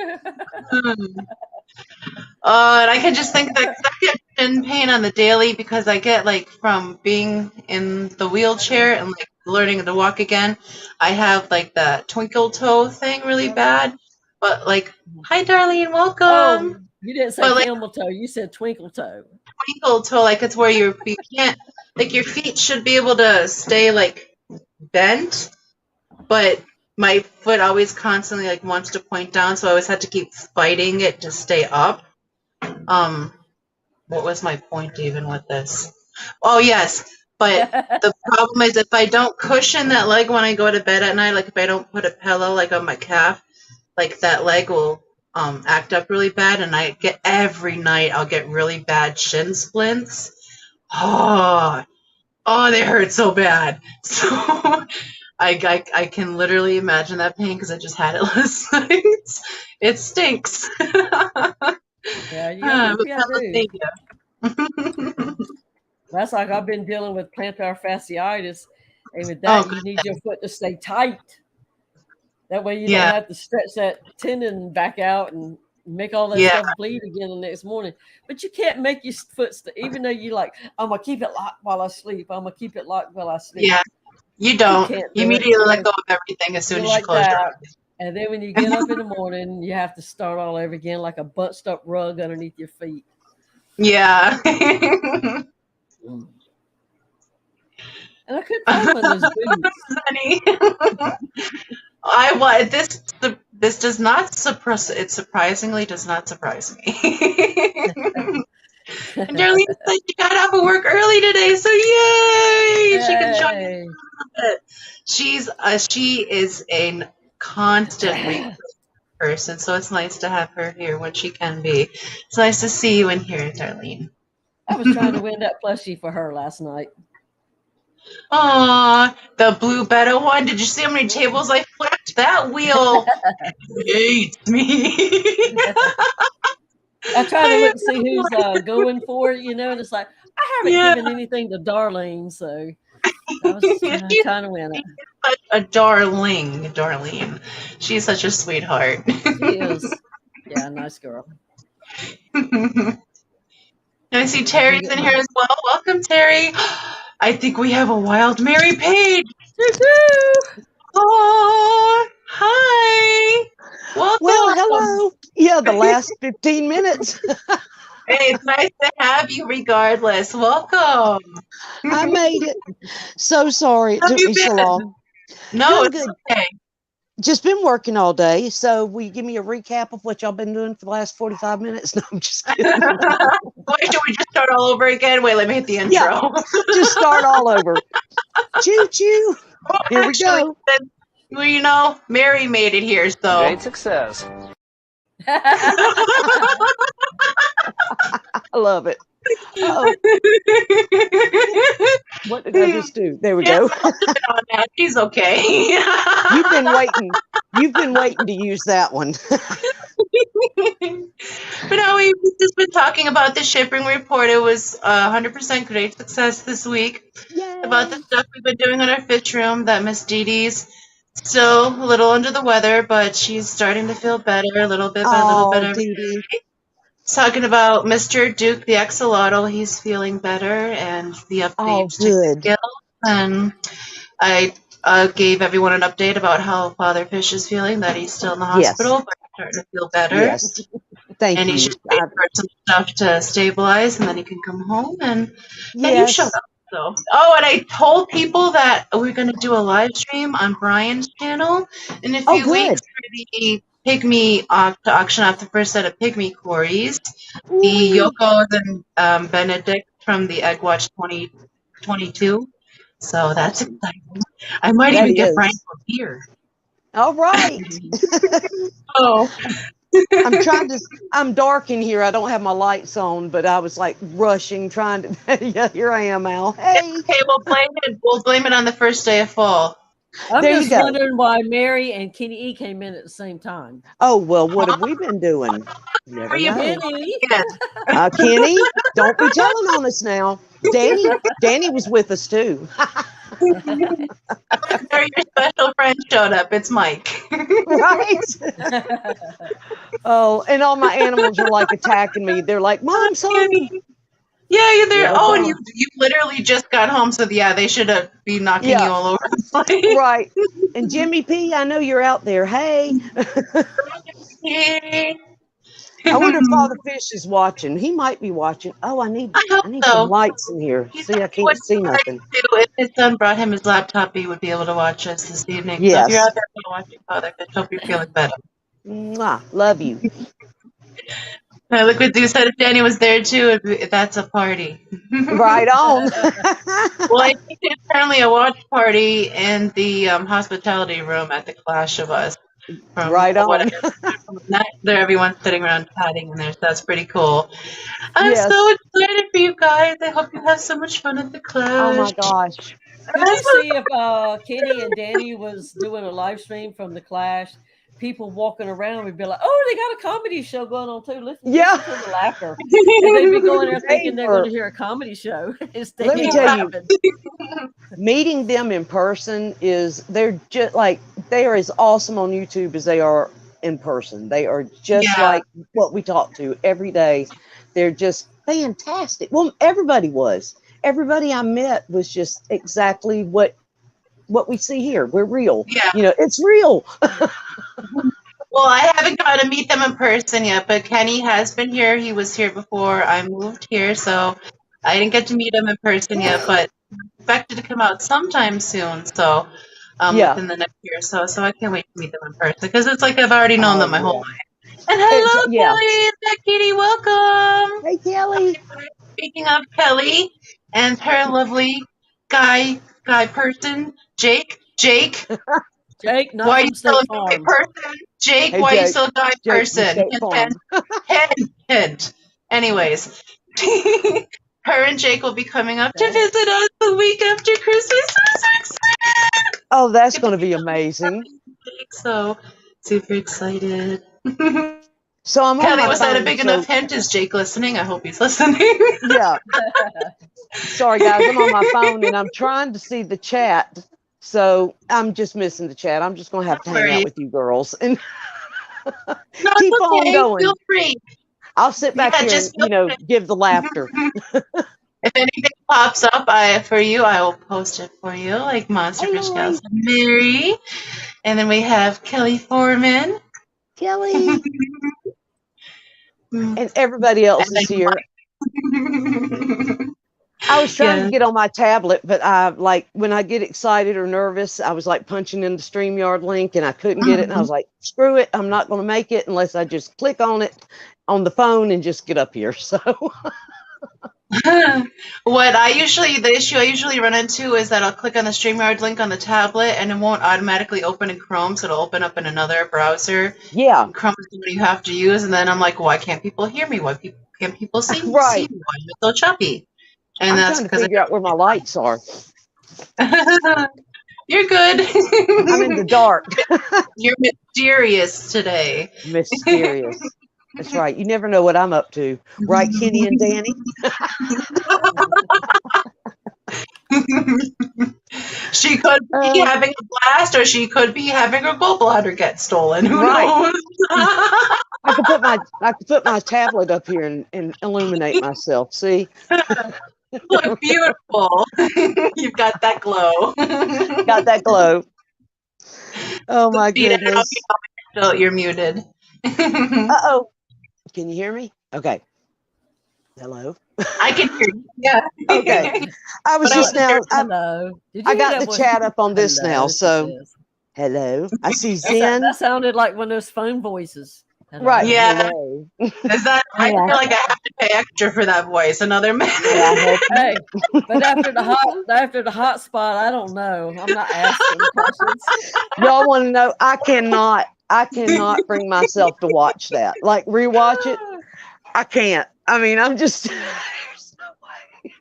And I can just think that I get shin pain on the daily because I get like from being in the wheelchair and like learning to walk again. I have like the twinkle toe thing really bad. But like, hi Darlene, welcome. Oh, you didn't say camel toe. You said twinkle toe. Twinkle toe, like it's where you can't, like your feet should be able to stay like bent, but my foot always constantly like wants to point down, so I always had to keep fighting it to stay up. What was my point even with this? Oh yes, but the problem is if I don't cushion that leg when I go to bed at night, like if I don't put a pillow like on my calf, like that leg will act up really bad, and every night I'll get really bad shin splints. Oh, they hurt so bad. So I can literally imagine that pain because I just had it last night. It stinks. Yeah, that's like I've been dealing with plantar fasciitis, and with that you need your foot to stay tight. That way you don't have to stretch that tendon back out and make all that stuff bleed again the next morning. But you can't make your foot, even though you like, I'm going to keep it locked while I sleep. I'm going to keep it locked while I sleep. Yeah, you don't. You immediately let go of everything as soon as you close your eyes. And then when you get up in the morning, you have to start all over again like a bunched up rug underneath your feet. Yeah. And I couldn't find one of those boots. This does not surprise. It surprisingly does not surprise me. And Darlene said she got off of work early today, so yay! She can join us. She is a constant person, so it's nice to have her here when she can be. It's nice to see you in here, Darlene. I was trying to win that plushie for her last night. Aw, the blue Betta one. Did you see how many tables I flipped? That wheel hates me. I try to look and see who's going for it, and it's like, I haven't given anything to Darlene, so I was trying to win it. Such a Darlene. She's such a sweetheart. She is. Yeah, nice girl. And I see Terry's in here as well. Welcome, Terry. I think we have a wild Mary Paige. Oh, hi. Welcome. Well, hello. Yeah, the last 15 minutes. Hey, it's nice to have you regardless. Welcome. I made it. So sorry it took me so long. No, it's good. Okay. Just been working all day. So will you give me a recap of what y'all been doing for the last 45 minutes? No, I'm just kidding. Wait, should we just start all over again? Wait, let me hit the intro. Yeah, just start all over. Choo choo. Here we go. Well, Mary made it here, so. Great success. I love it. Oh. What did I just do? There we go. She's okay. You've been waiting to use that one. But no, we've just been talking about the shipping report. It was 100% great success this week. About the Yay! stuff we've been doing in our fish room. That Miss Didi's still a little under the weather, but she's starting to feel better a little bit by little bit Oh, every Dee Dee. Talking about Mr. Duke, the axolotl, he's feeling better, and the Oh, updates to good. Gil. And I gave everyone an update about how Father Fish is feeling, that he's still in the Yes. hospital, but he's starting to feel better. Yes. Thank And you. he's just waiting for some stuff to stabilize, and then he can come home. And you showed Yes. up. So, oh, and I told people that we're going to do a live stream on Brian's channel in a Oh, few weeks good. for the pygmy to auction off the first set of pygmy quarries. The Ooh. Yokos and Benedict from the Egg Watch 2022. So that's Awesome. exciting. I might That even get Brian is. a beer. All right. Oh. I'm dark in here. I don't have my lights on, but I was like rushing, trying to. Yeah, here I am, Al. Hey. Okay, we'll blame it on the first day of fall. I'm There you just go. wondering why Mary and Kenny E came in at the same time. Oh, well, what have we been doing? Never Are you know. Kenny, Kenny, don't be telling on us now. Danny was with us too. Or your special friend showed up. It's Mike. Right? Oh, and all my animals are like attacking me. They're like, Mom's home. Yeah, they're. Yeah, Oh, okay. and you literally just got home, so yeah, they should have been knocking Yeah. you all over the place. Right. And Jimmy P, I know you're out there. Hey. I wonder if Father Fish is watching. He might be watching. Oh, I need I hope so. some lights in here. He See, said I he can't would see try nothing. to, if his son brought him his laptop, he would be able to watch us this evening. So if Yes. you're out there watching Father Fish, hope you're feeling better. Mwah. Love you. Look what you said. If Danny was there too, that's a party. Right on. Well, I think there's apparently a watch party in the hospitality room at the Clash of Us. From Right on. whatever. There, everyone's sitting around chatting in there, so that's pretty cool. I'm Yes. so excited for you guys. I hope you have so much fun at the Clash. Oh my gosh. did you see if Kenny and Danny was doing a live stream from the Clash? People walking around would be like, "Oh, they got a comedy show going on too." Listen to the laughter, and they'd be going there thinking they're going to hear a comedy show. Let me tell you, meeting them in person they're just like they are as awesome on YouTube as they are in person. They are just like what we talk to every day. They're just fantastic. Well, everybody I met was just exactly what we see here. We're real. Yeah. You know, it's real. Well, I haven't got to meet them in person yet, but Kenny has been here. He was here before I moved here, so I didn't get to meet him in person yet, but I'm expected to come out sometime soon, so within the next year or so. So I can't wait to meet them in person because it's like I've already known them my whole life. And hello, Kelly, and Kitty, welcome. Hey, Kelly. Speaking of Kelly and her lovely guy person, Jake. Jake, not why are from you still a State guy Farm. person? Jake, Hey, why are you Jake. still a guy Jake from person? State Farm. Hint. Anyways, her and Jake will be coming up to visit us the week after Christmas. I'm so excited. Oh, that's going to be amazing. So super excited. So I'm on Kelly, my was that a phone, big so- enough hint? Is Jake listening? I hope he's listening. Yeah. Sorry, guys. I'm on my phone and I'm trying to see the chat. So I'm just missing the chat. I'm just going to have to hang out with you girls and No, keep it's on okay. going. Feel free. I'll sit back Yeah, here just and, give the laughter. If anything pops up for you, I will post it for you, like Monster Fish Gals and Mary. And then we have Kelly Foreman. Kelly. And everybody else is here. I was trying to get on my tablet, but when I get excited or nervous, I was like punching in the StreamYard link and I couldn't get it. And I was like, screw it. I'm not going to make it unless I just click on it on the phone and just get up here. So The issue I usually run into is that I'll click on the StreamYard link on the tablet and it won't automatically open in Chrome, so it'll open up in another browser. Yeah. Chrome is the one you have to use, and then I'm like, why can't people hear me? Why can't people see me? Right. Why am I so choppy? And I'm that's trying to figure out where my lights are. You're good. I'm in the dark. You're mysterious today. Mysterious. That's right. You never know what I'm up to. Right, Kenny and Danny? She could be having a blast, or she could be having her gallbladder get stolen. Who knows? I could put my tablet up here and illuminate myself. See? Look beautiful. You've got that glow. Got that glow. Oh my Dita, goodness. you're muted. Uh-oh. Can you hear me? Okay. Hello. I can hear you. Yeah. Okay. I was But just now. Hello. Did you I hear got that the voice? chat up on this Hello, now. she So says. hello. I see That, Zen. that sounded like one of those phone voices. Hello. Right. Yeah. Hello. Is that? I feel like I have to pay extra for that voice. Another minute. Yeah, Hey, but after the hot spot, I don't know. I'm not asking questions. y'all want to know? I cannot bring myself to watch that. Like rewatch it. I can't. I mean, I'm just. There's no way.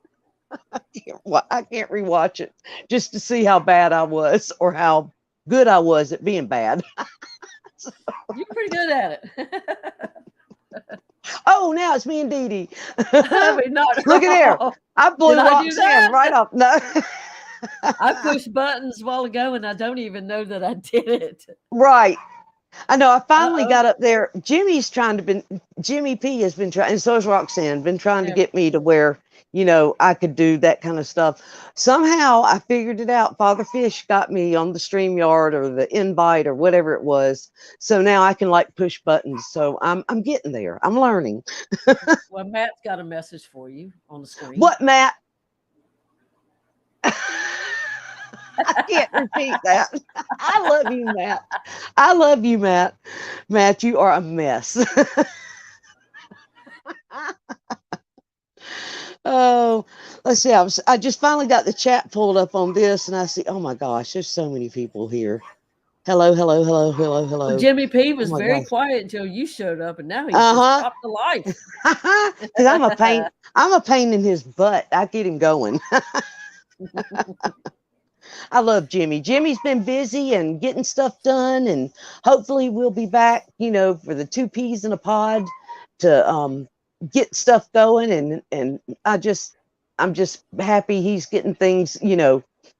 I can't rewatch it just to see how bad I was or how good I was at being bad. You're pretty good at it. Oh, now it's me and Didi. I mean, not Look at there. I blew Did I do Roxanne that? right off. No. I pushed buttons a while ago, and I don't even know that I did it. Right. I know. I finally Uh-oh. got up there. Jimmy P has been trying, and so has Roxanne, been trying to get me to where, I could do that kind of stuff. Somehow I figured it out. Father Fish got me on the StreamYard or the invite or whatever it was. So now I can like push buttons. So I'm getting there. I'm learning. Well, Matt's got a message for you on the screen. What, Matt? I can't repeat that. I love you, Matt. I love you, Matt. Matt, you are a mess. Oh, let's see. I just finally got the chat pulled up on this, and I see. Oh my gosh, there's so many people here. Hello, hello, hello, hello, hello. Well, Jimmy P was Oh my very gosh. quiet until you showed up, and now he's just popped to life. Because I'm a pain. I'm a pain in his butt. I get him going. I love Jimmy. Jimmy's been busy and getting stuff done, and hopefully we'll be back, for the 2 peas in a pod to get stuff going. And I'm just happy he's getting things,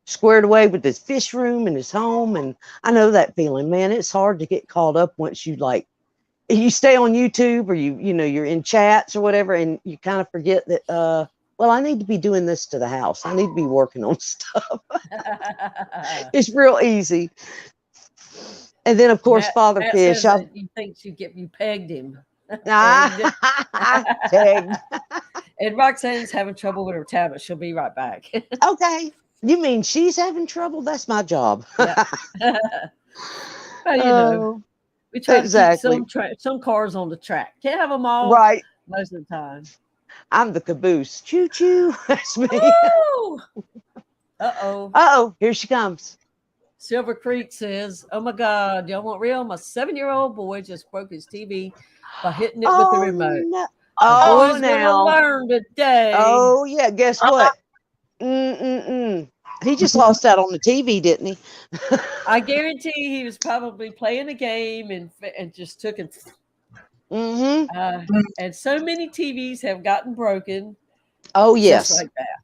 squared away with his fish room and his home. And I know that feeling, man. It's hard to get caught up once you you stay on YouTube or you're in chats or whatever, and you kind of forget that well, I need to be doing this to the house. I need to be working on stuff. It's real easy. And then, of course, Matt, Father Matt Fish. says that you think you pegged him. Tagged. And Roxanne's having trouble with her tablet. She'll be right back. Okay. You mean she's having trouble? That's my job. Well, we try exactly. to keep some cars on the track. Can't have them all Right. most of the time. I'm the caboose. Choo choo. That's me. Uh-oh. Uh-oh. Here she comes. Silver Creek says, oh my God, y'all want real? My 7-year-old boy just broke his TV by hitting it with the remote. No. Oh, boy's now. gonna learn today. Oh, yeah. Guess what? He just lost out on the TV, didn't he? I guarantee he was probably playing a game and just took it. And so many TVs have gotten broken. Oh, yes. Just like that.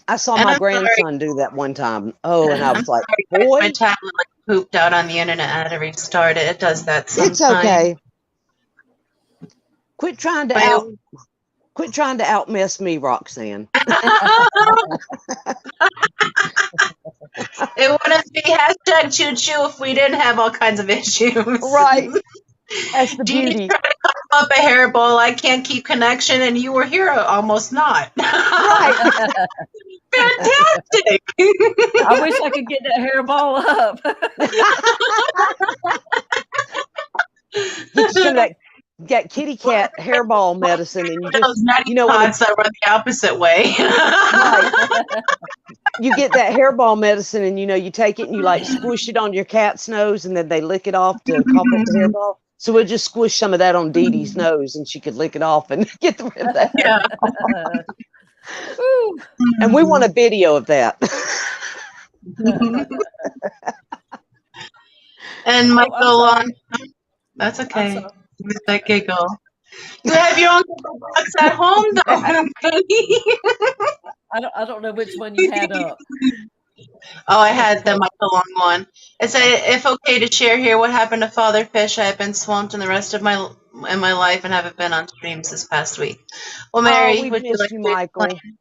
I saw my grandson do that one time. Oh, and I was like, boy. My tablet pooped out on the internet. I had to restart it. It does that sometimes. It's okay. Quit trying to outmess me, Roxanne. It wouldn't be hashtag choo choo if we didn't have all kinds of issues. Right. That's the beauty. Trying to come up a hairball. I can't keep connection, and you were here almost not. Right. Fantastic. I wish I could get that hairball up. Get some of that kitty cat hairball medicine, and you just those nutty pods that run the opposite way. Right. You get that hairball medicine, and you take it and you squish it on your cat's nose, and then they lick it off to cough up the hairball. So we'll just squish some of that on Didi's nose, and she could lick it off and get rid of that. Yeah. And we want a video of that. And Michael, that's okay. With that giggle. You have your own Google Docs at home, though. I don't know which one you had up. Oh, I had the Michael Long one. It said, if okay to share here what happened to Father Fish. I have been swamped in the rest of my life and haven't been on streams this past week. Well, Mary, we would you like missed you, to Michael. explain?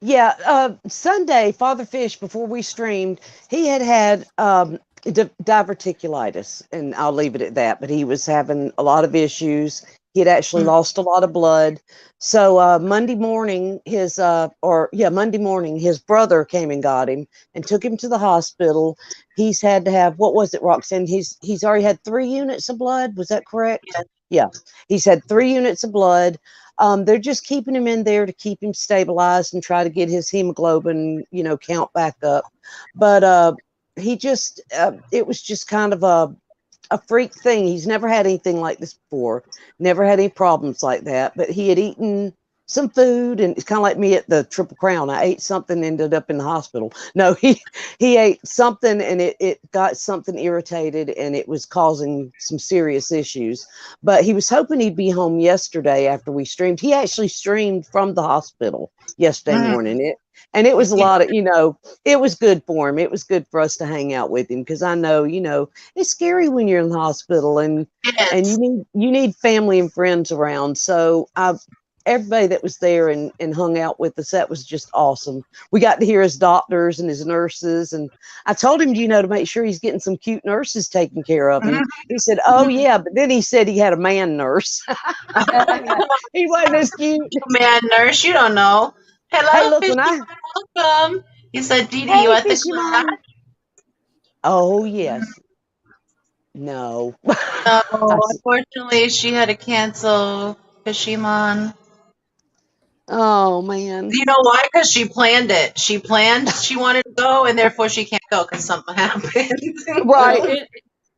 Yeah, Sunday, Father Fish, before we streamed, he had diverticulitis, and I'll leave it at that. But he was having a lot of issues. He had actually lost a lot of blood. So Monday morning, Monday morning, his brother came and got him and took him to the hospital. He's had to have, what was it, Roxanne? He's already had 3 units of blood. Was that correct? Yeah. He's had 3 units of blood. They're just keeping him in there to keep him stabilized and try to get his hemoglobin, count back up. But he just, it was just kind of a freak thing. He's never had anything like this before, never had any problems like that. But he had eaten some food, and it's kind of like me at the Triple Crown. I ate something, ended up in the hospital. No, he ate something, and it got something irritated, and it was causing some serious issues. But he was hoping he'd be home yesterday after we streamed. He actually streamed from the hospital yesterday morning. It was a lot of, it was good for him. It was good for us to hang out with him, because I know, it's scary when you're in the hospital, and you need family and friends around. So everybody that was there and hung out with us, that was just awesome. We got to hear his doctors and his nurses, and I told him, to make sure he's getting some cute nurses taking care of him. He said, oh yeah, but then he said he had a man nurse. He wasn't as cute. Man nurse, you don't know. Hello, Hey, look, welcome. He said, Didi, hey, you at the Fishy class? Mom. Oh yes. No. No, unfortunately, she had to cancel Fishimon. Oh man. You know why? Because she planned it. She wanted to go, and therefore she can't go because something happened. Right. Well,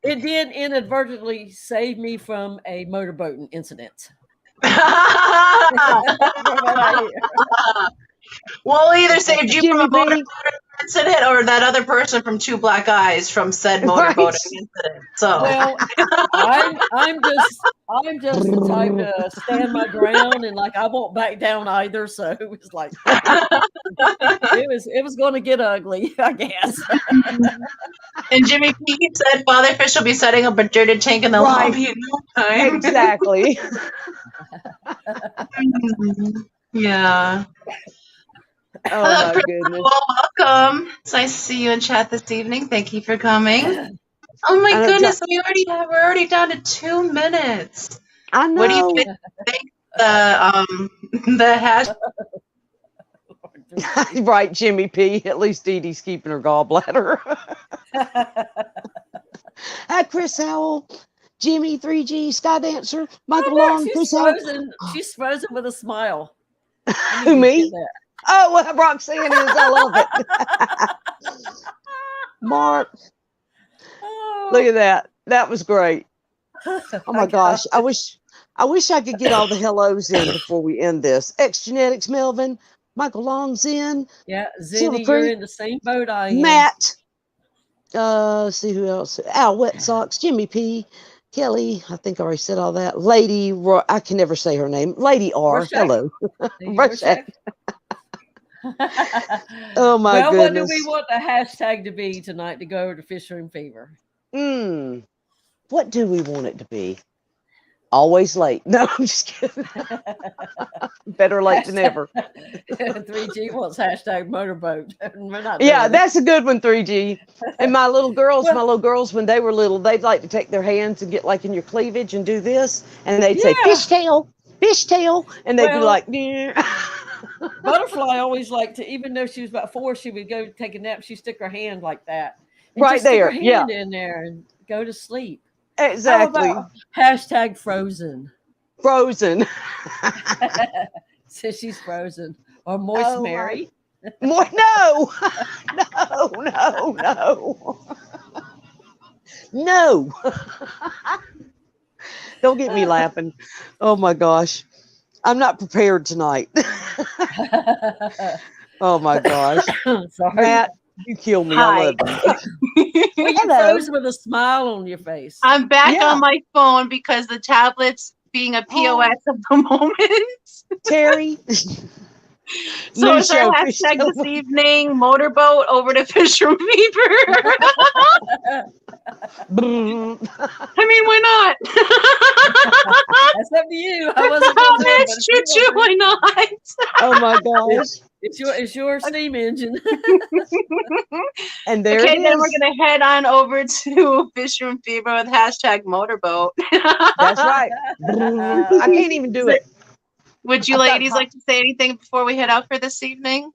it did inadvertently save me from a motorboating incident. We'll either saved you Jimmy from a B. motorboating incident, or that other person from Two Black Eyes from said motorboating incident. So, well, I'm just the type to stand my ground, and I won't back down either. So it was like it was going to get ugly, I guess. And Jimmy P said Father Fish will be setting up a dirty tank in the lobby in no time. Exactly. Yeah. Oh Hello, my goodness. Well, welcome. It's nice to see you in chat this evening. Thank you for coming. Oh my goodness, we're already down to 2 minutes. I know. What do you think the hash? Right, Jimmy P. At least Dee Dee's keeping her gallbladder. Hi, Chris Howell, Jimmy 3G, Sky Dancer, Michael Long, Chris Howell. She's frozen with a smile. Who, me? Oh, well, Roxanne is. I love it. Mark. Look at that. That was great. Oh my gosh. I wish I could get all the hellos in before we end this. X Genetics, Melvin, Michael Long's in. Yeah, Zinni, you're in the same boat I am. Matt. See who else. Al Wet Socks, Jimmy P. Kelly, I think I already said all that. Lady, I can never say her name. Lady R. Hello. Oh my goodness. What do we want the hashtag to be tonight to go to Fish Room Fever? What do we want it to be? Always late. No, I'm just kidding. Better late than never. 3G wants hashtag motorboat. Yeah, that's a good one, 3G. And my little girls, when they were little, they'd like to take their hands and get in your cleavage and do this. And they'd say, fishtail. And they'd be like, yeah. Butterfly always liked to, even though she was about 4, she would go take a nap. She'd stick her hand like that. Right just there. Stick her hand in there and go to sleep. Exactly. Hashtag frozen. Frozen. So she's frozen. Or Moist Mary. No. No. Don't get me laughing. Oh my gosh. I'm not prepared tonight. Oh my gosh. Sorry. Matt, you kill me. Hi. I love you. Well, you froze with a smile on your face. I'm back on my phone because the tablets being a POS of the moment. Terry. So New it's our show, Fish hashtag Tail. this evening, motorboat over to Fish from Fever. I mean, why not? That's up to you. I wasn't going to do it, but Miss if you Choo-Choo, want why not? Oh my gosh. it's your steam engine. And there Okay, it then is. we're going to head on over to Fish from Fever with hashtag motorboat. That's right. I can't even do it. Would you I've got ladies pop- like to say anything before we head out for this evening?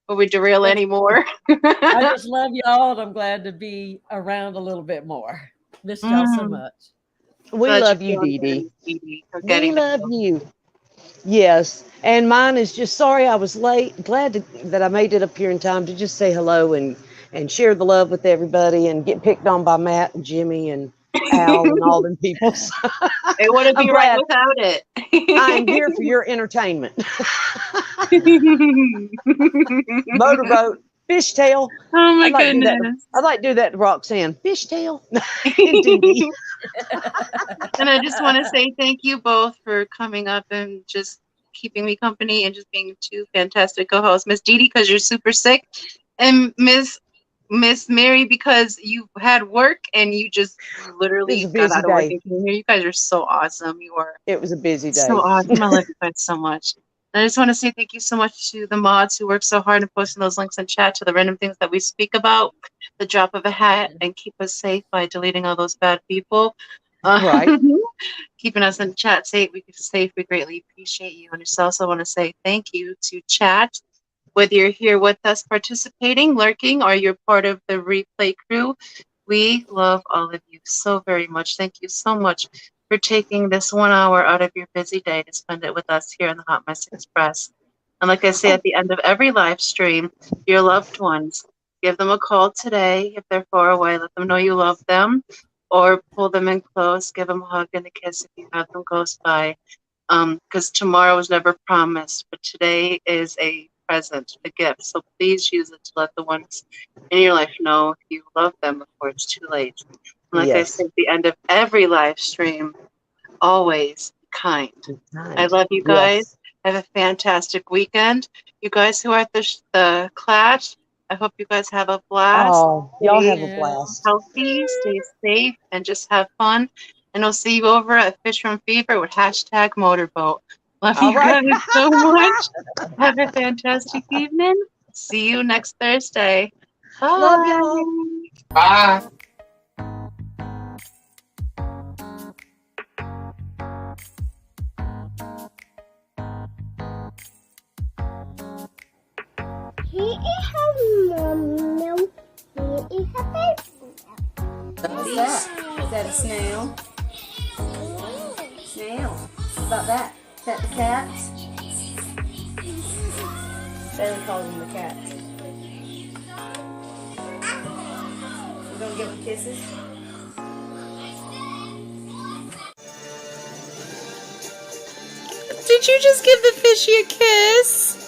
Or we derail anymore? I just love y'all, and I'm glad to be around a little bit more. Miss y'all so much. We Glad love you're you, feeling Dee better, Dee. for We getting love the you. Yes. And mine is just sorry I was late. That I made it up here in time to just say hello and share the love with everybody and get picked on by Matt and Jimmy and Al and all them people. So It wouldn't I'm be right glad without it. I'm here for your entertainment. Motorboat, fishtail. Oh my I'd like to do that. goodness. I'd like to do that to Roxanne. Fishtail. Indeed. And I just want to say thank you both for coming up and just keeping me company and just being two fantastic co-hosts. Miss Didi, because you're super sick, and Miss Mary, because you had work and you just literally It was a got busy out of work day. and came here. You guys are so awesome. You are It was a busy day. so awesome. I love you guys so much. And I just want to say thank you so much to the mods who work so hard in posting those links in chat to the random things that we speak about, the drop of a hat, and keep us safe by deleting all those bad people. Right. Keeping us in chat safe. We greatly appreciate you. And just also want to say thank you to chat. Whether you're here with us participating, lurking, or you're part of the replay crew, we love all of you so very much. Thank you so much for taking this 1 hour out of your busy day to spend it with us here on the Hot Mess Express. And like I say at the end of every live stream, your loved ones, give them a call today if they're far away. Let them know you love them, or pull them in close, give them a hug and a kiss if you have them close by. Because tomorrow was never promised, but today is a present, a gift. So please use it to let the ones in your life know if you love them before it's too late. And like I Yes. said at the end of every live stream, always be kind. I love you guys. Yes. Have a fantastic weekend. You guys who are at the class, I hope you guys have a blast. Oh, y'all have a Yeah. blast. Healthy, stay safe, and just have fun. And I'll see you over at Fish from Fever with hashtag motorboat. Love All you right. guys so much. Have a fantastic evening. See you next Thursday. Bye. Love y'all. Bye. He is her mom now. He is her baby. What's that? Is that a snail? Snail. What about that? Is that the cats? Bailey calls them the cats. You gonna give them kisses? Did you just give the fishy a kiss?